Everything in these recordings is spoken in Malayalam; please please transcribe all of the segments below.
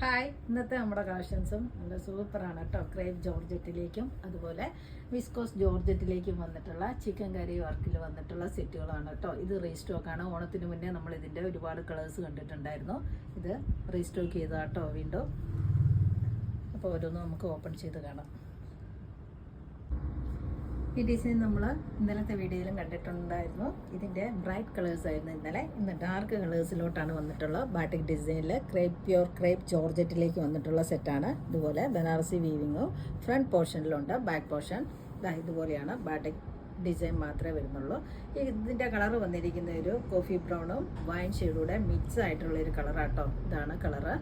ഹായ്, ഇന്നത്തെ നമ്മുടെ കളക്ഷൻസും നല്ല സൂപ്പറാണ് കേട്ടോ. ക്രേപ്പ് ജോർജറ്റിലേക്കും അതുപോലെ വിസ്കോസ് ജോർജറ്റിലേക്കും വന്നിട്ടുള്ള ചിക്കൻ കറി വർക്കിൽ വന്നിട്ടുള്ള സെറ്റുകളാണ് കേട്ടോ. ഇത് റീസ്റ്റോക്കാണ്. ഓണത്തിന് മുന്നേ നമ്മൾ ഇതിൻ്റെ ഒരുപാട് കളേഴ്സ് കണ്ടിട്ടുണ്ടായിരുന്നു. ഇത് റീസ്റ്റോക്ക് ചെയ്തതാണ് കേട്ടോ വീണ്ടും. അപ്പോൾ ഓരോന്നും നമുക്ക് ഓപ്പൺ ചെയ്ത് കാണാം. ഈ ഡിസൈൻ നമ്മൾ ഇന്നലത്തെ വീഡിയോയിലും കണ്ടിട്ടുണ്ടായിരുന്നു. ഇതിൻ്റെ ബ്രൈറ്റ് കളേഴ്സ് ആയിരുന്നു ഇന്നലെ. ഇന്ന് ഡാർക്ക് കളേഴ്സിലോട്ടാണ് വന്നിട്ടുള്ളത്. ബാട്ടിക് ഡിസൈനിൽ പ്യുർ ക്രേപ്പ് ജോർജറ്റിലേക്ക് വന്നിട്ടുള്ള സെറ്റാണ്. ഇതുപോലെ ബനാറസി വീവിങ്ങും ഫ്രണ്ട് പോർഷനിലുണ്ട്. ബാക്ക് പോർഷൻ ഇതുപോലെയാണ്. ബാട്ടിക് ഡിസൈൻ മാത്രമേ വരുന്നുള്ളൂ. ഇതിൻ്റെ കളർ വന്നിരിക്കുന്ന ഒരു കോഫി ബ്രൗണും വൈൻ ഷെയ്ഡൂടെ മിക്സ് ആയിട്ടുള്ളൊരു കളറാട്ടോ. ഇതാണ് കളറ്.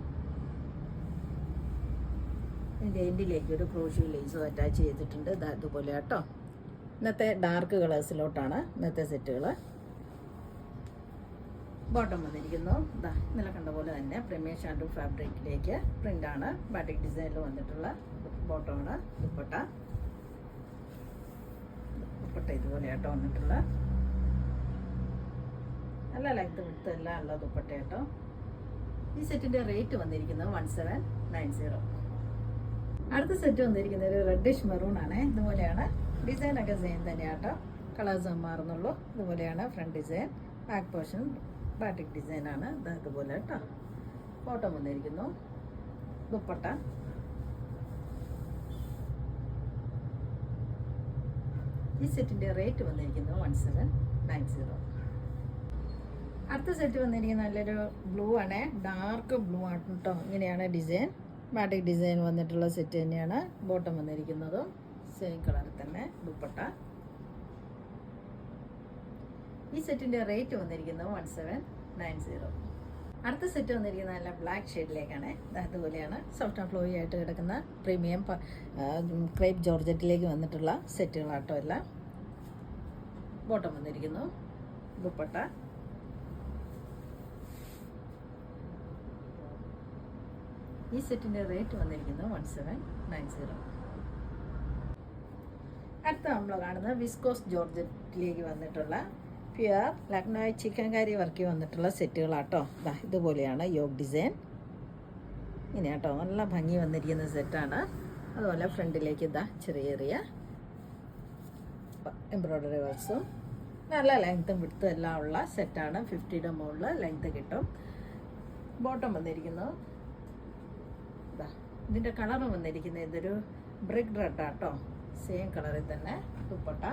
ഇതിൻ്റെ എൻഡിലേക്ക് ഒരു ക്രോഷ്യൂ ലേസും അറ്റാച്ച് ചെയ്തിട്ടുണ്ട്. ഇതുപോലെ കേട്ടോ. ഇന്നത്തെ ഡാർക്ക് കളേഴ്സിലോട്ടാണ് ഇന്നത്തെ സെറ്റുകൾ. ബോട്ടം വന്നിരിക്കുന്നു. ഇന്നലെ കണ്ട പോലെ തന്നെ പ്രീമിയം ഷാൻഡു ഫാബ്രിക്കിലേക്ക് പ്രിൻ്റാണ്. ബാട്ടിക് ഡിസൈനിൽ വന്നിട്ടുള്ള ബോട്ടമാണ്. ദുപ്പട്ട ഇതുപോലെ കേട്ടോ വന്നിട്ടുള്ള നല്ല ലെങ്ത് വിട്ട് എല്ലാം ഉള്ള ദുപ്പട്ട കേട്ടോ. ഈ സെറ്റിൻ്റെ റേറ്റ് വന്നിരിക്കുന്നത് 1790. അടുത്ത സെറ്റ് വന്നിരിക്കുന്നത് ഒരു റെഡിഷ് മെറൂൺ ആണ്. ഇതുപോലെയാണ്. ഡിസൈനൊക്കെ സെയിം തന്നെയാട്ടോ. കളേഴ്സ് മാറുന്നുള്ളൂ. ഇതുപോലെയാണ് front design. Back portion batik ഡിസൈനാണ്. ഇതുപോലെ കേട്ടോ. ബോട്ടം വന്നിരിക്കുന്നു. ദുപ്പട്ട ഈ സെറ്റിൻ്റെ റേറ്റ് വന്നിരിക്കുന്നത് 1790. അടുത്ത സെറ്റ് വന്നിരിക്കുന്നത് നല്ലൊരു ബ്ലൂ ആണ്. ഡാർക്ക് ബ്ലൂ ആണ് കേട്ടോ. ഇങ്ങനെയാണ് ഡിസൈൻ. ബാറ്റിക് ഡിസൈൻ വന്നിട്ടുള്ള സെറ്റ് തന്നെയാണ്. ബോട്ടം വന്നിരിക്കുന്നതും സെയിം കളറിൽ തന്നെ. ദുപ്പട്ട ഈ സെറ്റിൻ്റെ റേറ്റ് വന്നിരിക്കുന്നത് 1790. അടുത്ത സെറ്റ് വന്നിരിക്കുന്നത് നല്ല ബ്ലാക്ക് ഷെയ്ഡിലേക്കാണ്. അതുപോലെയാണ് സോഫ്റ്റ് ആൻഡ് ഫ്ലോയി ആയിട്ട് കിടക്കുന്ന പ്രീമിയം ക്രേപ്പ് ജോർജറ്റിലേക്ക് വന്നിട്ടുള്ള സെറ്റുകളാട്ടോ എല്ലാം. ബോട്ടം വന്നിരിക്കുന്നു. ദുപ്പട്ട ഈ സെറ്റിൻ്റെ റേറ്റ് വന്നിരിക്കുന്നത് 1790. അടുത്ത നമ്മൾ കാണുന്നത് വിസ്കോസ് ജോർജറ്റിലേക്ക് വന്നിട്ടുള്ള പ്യുർ ലക്നോയ് ചിക്കൻ കറി വർക്ക് വന്നിട്ടുള്ള സെറ്റുകളാട്ടോ. ഇതുപോലെയാണ് യോഗ് ഡിസൈൻ. ഇങ്ങനെ കേട്ടോ. നല്ല ഭംഗി വന്നിരിക്കുന്ന സെറ്റാണ്. അതുപോലെ ഫ്രണ്ടിലേക്ക് ചെറിയ ചെറിയ എംബ്രോയ്ഡറി വർക്ക്സും നല്ല ലെങ്ത്തും വിടുത്തും എല്ലാം ഉള്ള സെറ്റാണ്. 50യുടെ മുകളിൽ ലെങ്ത്ത് കിട്ടും. ബോട്ടം വന്നിരിക്കുന്നു. ഇതിൻ്റെ കളർ വന്നിരിക്കുന്നത് ഇതൊരു ബ്രിക്ക് റെഡ് ആട്ടോ. സെയിം കളറിൽ തന്നെ. ദുപ്പട്ട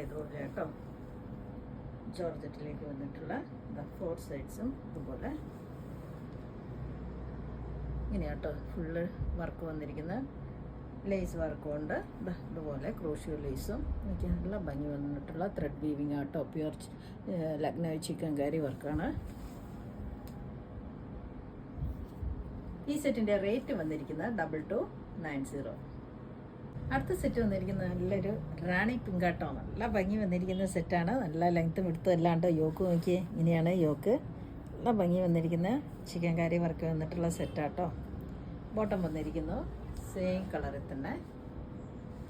ഇതുപോലെ കേട്ടോ. ജോർജറ്റിലേക്ക് വന്നിട്ടുള്ള 4 സൈഡ്സും ഇതുപോലെ ഇങ്ങനെയാട്ടോ. ഫുള്ള് വർക്ക് വന്നിരിക്കുന്ന ലേസ് വർക്കും ഉണ്ട്. ഇതുപോലെ ക്രോഷ്യോ ലേസും എനിക്ക് നല്ല ഭംഗി വന്നിട്ടുള്ള ത്രെഡ് വീവിങ് ആട്ടോ. പ്യുർ ലക്നോയ് ചിക്കൻ കറി വർക്കാണ്. ഈ സെറ്റിൻ്റെ റേറ്റ് വന്നിരിക്കുന്നത് 2290. അടുത്ത സെറ്റ് വന്നിരിക്കുന്നത് നല്ലൊരു റാണി പിങ്കാട്ടോ. നല്ല ഭംഗി വന്നിരിക്കുന്ന സെറ്റാണ്. നല്ല ലെങ്ത്തും എടുത്തും അല്ലാണ്ട് യോക്ക് നോക്കിയേ. ഇങ്ങനെയാണ് യോക്ക്. നല്ല ഭംഗി വന്നിരിക്കുന്ന ചിക്കൻ കറി വർക്ക് വന്നിട്ടുള്ള സെറ്റാട്ടോ. ബോട്ടം വന്നിരിക്കുന്നു. സെയിം കളറിൽ തന്നെ.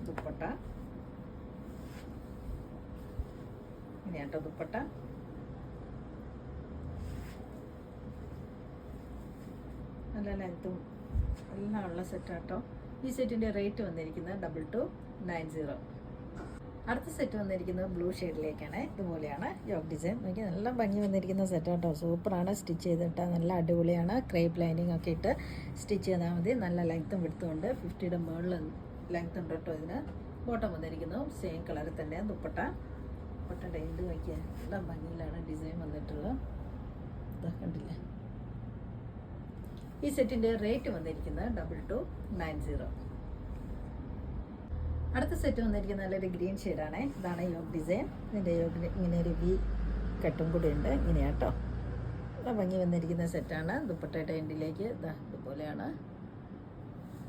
ദുപ്പട്ട ഇങ്ങനെയാട്ടോ. ദുപ്പട്ട നല്ല ലെങ്ത്തും എല്ലാം ഉള്ള സെറ്റാട്ടോ. ഈ സെറ്റിൻ്റെ റേറ്റ് വന്നിരിക്കുന്നത് 2290. അടുത്ത സെറ്റ് വന്നിരിക്കുന്നത് ബ്ലൂ ഷെയ്ഡിലേക്കാണ്. ഇതുപോലെയാണ് യോഗ് ഡിസൈൻ. നോക്കി നല്ല ഭംഗി വന്നിരിക്കുന്ന സെറ്റാട്ടോ. സൂപ്പറാണ്. സ്റ്റിച്ച് ചെയ്തിട്ടാൽ നല്ല അടിപൊളിയാണ്. ക്രേപ്പ് ലൈനിങ് ഒക്കെ ഇട്ട് സ്റ്റിച്ച് ചെയ്താൽ മതി. നല്ല ലെങ്ത്തും വിടുത്തുമുണ്ട്. 50യുടെ മുകളിൽ ലെങ്ത്ത് ഉണ്ട് കേട്ടോ ഇതിന്. ബോട്ടം വന്നിരിക്കുന്നു. സെയിം കളറിൽ തന്നെ. ദുപ്പട്ട ദുപ്പട്ടയുടെ എന്ത് നോക്കിയാൽ നല്ല ഭംഗിയിലാണ് ഡിസൈൻ വന്നിട്ടുള്ളത്. കണ്ടില്ലേ. ഈ സെറ്റിൻ്റെ റേറ്റ് വന്നിരിക്കുന്നത് 2290. അടുത്ത സെറ്റ് വന്നിരിക്കുന്നത് നല്ലൊരു ഗ്രീൻ ഷെയ്ഡാണ്. ഇതാണ് യോഗ് ഡിസൈൻ. ഇതിൻ്റെ യോഗ് ഇങ്ങനെ ഒരു വി കട്ടും കൂടി ഉണ്ട്. ഇങ്ങനെയാട്ടോ. നല്ല ഭംഗി വന്നിരിക്കുന്ന സെറ്റാണ്. ദുപ്പട്ടയുടെ എൻഡിലേക്ക് ഇതുപോലെയാണ്.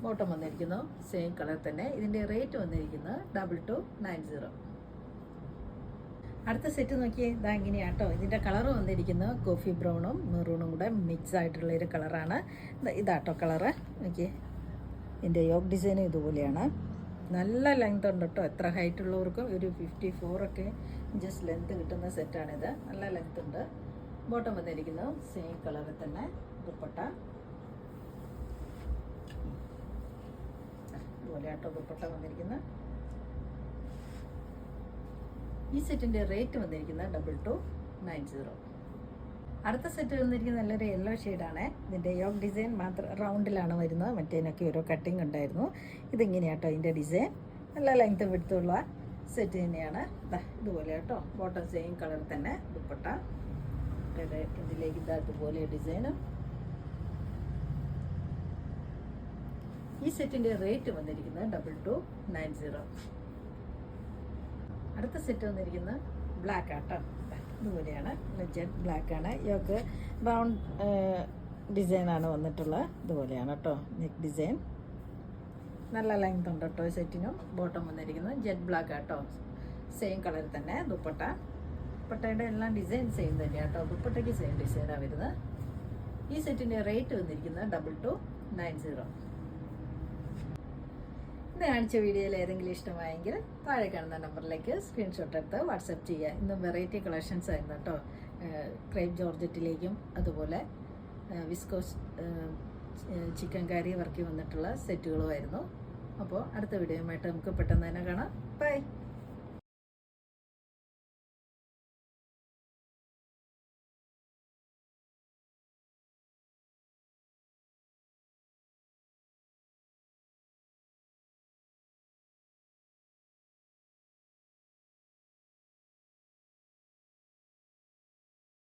ബോട്ടം വന്നിരിക്കുന്നു. സെയിം കളർ തന്നെ. ഇതിൻ്റെ റേറ്റ് വന്നിരിക്കുന്നത് 2290. അടുത്ത സെറ്റ് നോക്കിയേ. ഇങ്ങനെയാട്ടോ. ഇതിൻ്റെ കളർ വന്നിരിക്കുന്നത് കോഫി ബ്രൗണും മെറൂണും കൂടെ മിക്സ് ആയിട്ടുള്ളൊരു കളറാണ്. ഇതാട്ടോ കളറ്. നോക്കിയേ. ഇതിൻ്റെ യോഗ് ഡിസൈനും ഇതുപോലെയാണ്. നല്ല ലെങ്ത് ഉണ്ട് കേട്ടോ. എത്ര ഹൈറ്റ് ഉള്ളവർക്കും ഒരു 54 ഒക്കെ ഇഞ്ചസ് ലെങ്ത് കിട്ടുന്ന സെറ്റാണിത്. നല്ല ലെങ്ത് ഉണ്ട്. ബോട്ടം വന്നിരിക്കുന്നത് സെയിം കളറിൽ തന്നെ. ദുപ്പട്ട ഇതുപോലെ ആട്ടോ ദുപ്പട്ട വന്നിരിക്കുന്നത്. ഈ സെറ്റിൻ്റെ റേറ്റ് വന്നിരിക്കുന്നത് 2290. അടുത്ത സെറ്റ് വന്നിരിക്കുന്നത് നല്ലൊരു യെല്ലോ ഷെയ്ഡാണ്. ഇതിൻ്റെ യോക്ക് ഡിസൈൻ മാത്രം റൗണ്ടിലാണ് വരുന്നത്. മറ്റേനൊക്കെ ഓരോ കട്ടിങ് ഉണ്ടായിരുന്നു. ഇതിങ്ങനെയാട്ടോ ഇതിൻ്റെ ഡിസൈൻ. നല്ല ലെങ്ത് വിടുത്തുള്ള സെറ്റ് തന്നെയാണ്. ഇതുപോലെ കേട്ടോ. ബോട്ടം സെയിം കളർ തന്നെ. ദുപ്പട്ട ഇതിലേക്ക് ഇതുപോലെ ഡിസൈനും. ഈ സെറ്റിൻ്റെ റേറ്റ് വന്നിരിക്കുന്നത് 2290. അടുത്ത സെറ്റ് വന്നിരിക്കുന്നത് ബ്ലാക്ക് ആട്ടോ. ഇതുപോലെയാണ്. ജെറ്റ് ബ്ലാക്ക് ആണ്. യോക്ക് റൗണ്ട് ഡിസൈനാണ് വന്നിട്ടുള്ളത്. ഇതുപോലെയാണ് കേട്ടോ നെക്ക് ഡിസൈൻ. നല്ല ലെങ്ത് ഉണ്ട് കേട്ടോ സെറ്റിനും. ബോട്ടം വന്നിരിക്കുന്നത് ജെറ്റ് ബ്ലാക്ക് ആട്ടോ. സെയിം കളറിൽ തന്നെ. ദുപ്പട്ടയുടെ എല്ലാം ഡിസൈൻ സെയിം തന്നെയാണ് കേട്ടോ. ദുപ്പട്ടയ്ക്ക് സെയിം ഡിസൈനാണ് വരുന്നത്. ഈ സെറ്റിൻ്റെ റേറ്റ് വന്നിരിക്കുന്നത് 2290. ഇത് കാണിച്ച വീഡിയോയിൽ ഏതെങ്കിലും ഇഷ്ടമായെങ്കിൽ താഴെ കാണുന്ന നമ്പറിലേക്ക് സ്ക്രീൻഷോട്ട് എടുത്ത് വാട്സപ്പ് ചെയ്യുക. ഇന്നും വെറൈറ്റി കളക്ഷൻസ് ആയിരുന്നു കേട്ടോ. ക്രേപ്പ് ജോർജറ്റിലേക്കും അതുപോലെ വിസ്കോസ് ചിക്കൻ കറി വർക്ക് വന്നിട്ടുള്ള സെറ്റുകളുമായിരുന്നു. അപ്പോൾ അടുത്ത വീഡിയോയുമായിട്ട് നമുക്ക് പെട്ടെന്ന് തന്നെ കാണാം. ബൈ.